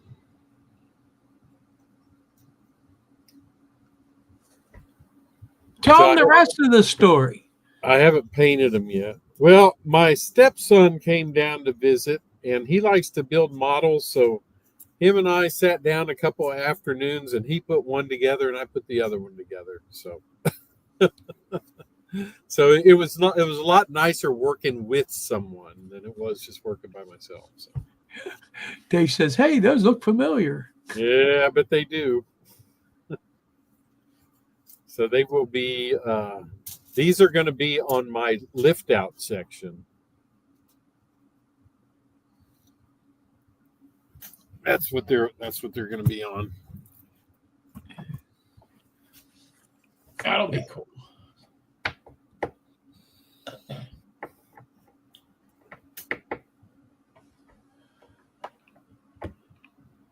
Tell them the rest of the story. I haven't painted them yet. Well, my stepson came down to visit, and he likes to build models. So him and I sat down a couple of afternoons, and he put one together, and I put the other one together. So, so it was a lot nicer working with someone than it was just working by myself. So. Dave says, "Hey, those look familiar." Yeah, but they do. So they will be. These are going to be on my lift out section. That's what they're going to be on. That'll be cool.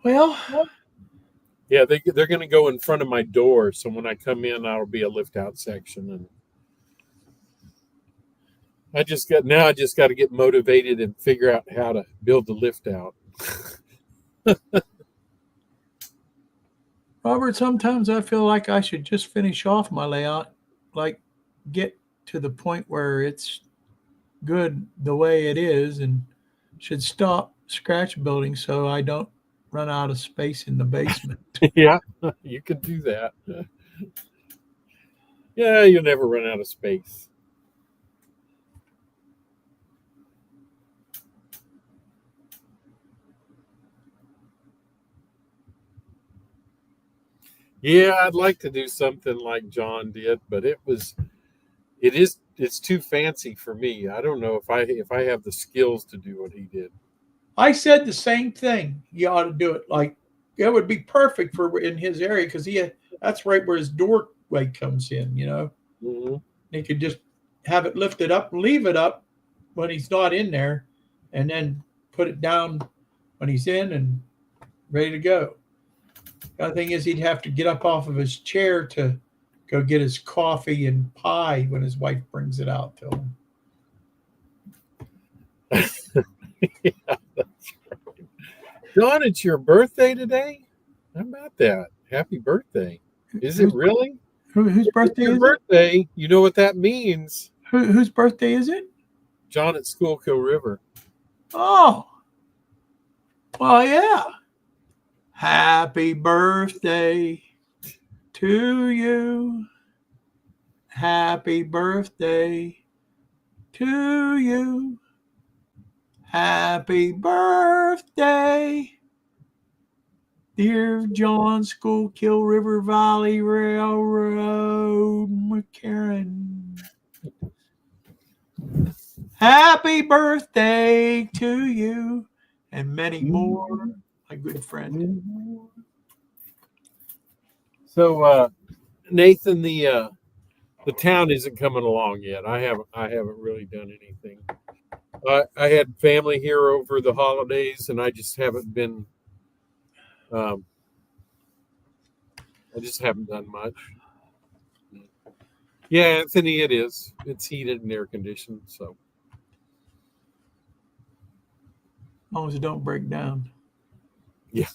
Well, yeah, they're going to go in front of my door, so when I come in, I'll be a lift out section, and I just got to get motivated and figure out how to build the lift out. Robert, sometimes I feel like I should just finish off my layout, like get to the point where it's good the way it is, and should stop scratch building so I don't run out of space in the basement. Yeah, you could do that. Yeah, you'll never run out of space. Yeah, I'd like to do something like John did, but it's too fancy for me. I don't know if I have the skills to do what he did. I said the same thing. You ought to do it. Like it would be perfect for in his area because that's right where his doorway comes in. You know, Mm-hmm. he could just have it lifted up and leave it up, when he's not in there, and then put it down when he's in and ready to go. The other thing is he'd have to get up off of his chair to go get his coffee and pie when his wife brings it out to him. Yeah, that's right. John, it's your birthday today? How about that? Happy birthday. Is it really? Whose birthday Your is birthday, you know what that means. it? Whose birthday is it? John at Schuylkill River. Oh, well, yeah. Happy birthday to you. Happy birthday to you. Happy birthday, dear John Schuylkill River Valley Railroad McCarran. Happy birthday to you and many more, my good friend. So Nathan, the town isn't coming along yet. I haven't really done anything. I had family here over the holidays, and I just haven't been. I just haven't done much. Yeah, Anthony, it is. It's heated and air conditioned, so. As long as it don't break down. Yeah.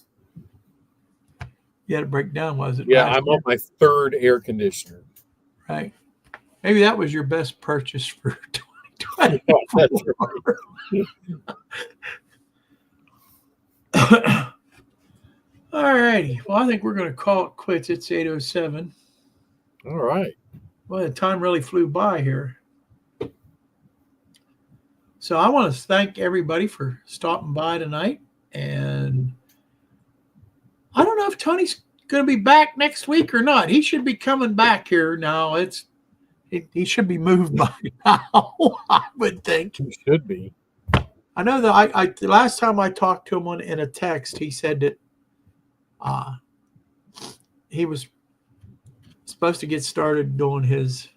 You had it break down, was it? Yeah, I'm on my third air conditioner. Right. Maybe that was your best purchase for 2020. That's right. All righty. Well, I think we're going to call it quits. It's 8:07. All right. Well, the time really flew by here. So I want to thank everybody for stopping by tonight. And I don't know if Tony's going to be back next week or not. He should be coming back here now. He should be moved by now, I would think. He should be. I know that the last time I talked to him in a text, he said that he was supposed to get started doing his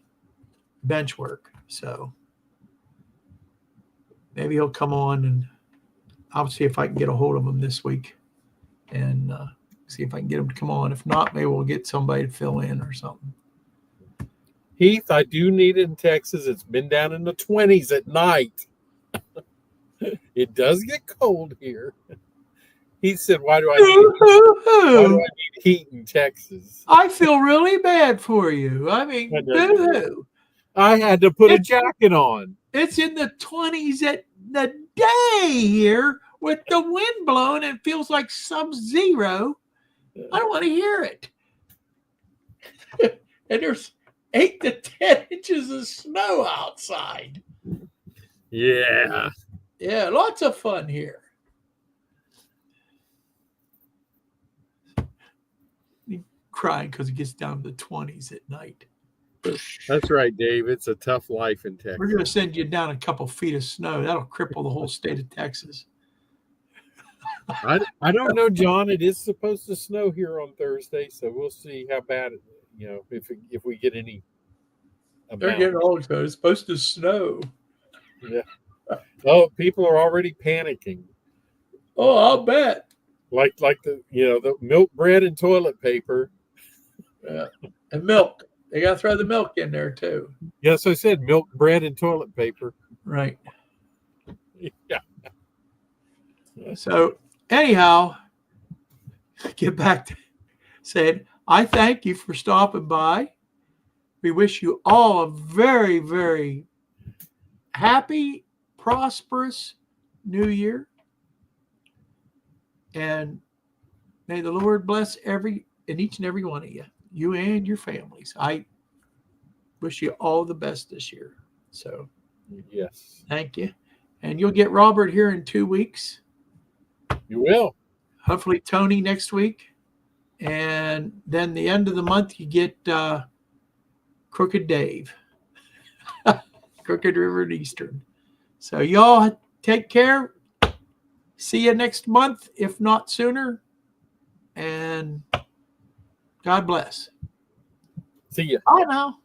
bench work. So maybe he'll come on, and I'll see if I can get a hold of him this week and see if I can get him to come on. If not, maybe we'll get somebody to fill in or something. Heath, I do need it in Texas. It's been down in the 20s at night. It does get cold here. He said, why do I need heat in Texas? I feel really bad for you. I mean, boo-hoo. I had to put a jacket on. It's in the 20s at the day here with the wind blowing. It feels like sub-zero. I don't want to hear it. And there's 8 to 10 inches of snow outside. Yeah. Yeah, lots of fun here. He's crying because it gets down to the 20s at night. That's right, Dave. It's a tough life in Texas. We're going to send you down a couple feet of snow. That'll cripple the whole state of Texas. I don't know, John. It is supposed to snow here on Thursday, so we'll see how bad it, if we get any. They're getting old, so it's supposed to snow. Yeah. Oh, people are already panicking. Oh, I'll bet. Like the the milk, bread, and toilet paper. Yeah, and milk. They got to throw the milk in there too. Yes, I said milk, bread, and toilet paper. Right. Yeah. So anyhow, get back to saying, I thank you for stopping by. We wish you all a very, very happy, prosperous New Year. And may the Lord bless each and every one of you, you and your families. I wish you all the best this year. So, yes. Thank you. And you'll get Robert here in 2 weeks. You will. Hopefully Tony next week. And then the end of the month, you get Crooked Dave. Crooked River and Eastern. So y'all take care. See you next month, if not sooner. And God bless. See ya. Bye now.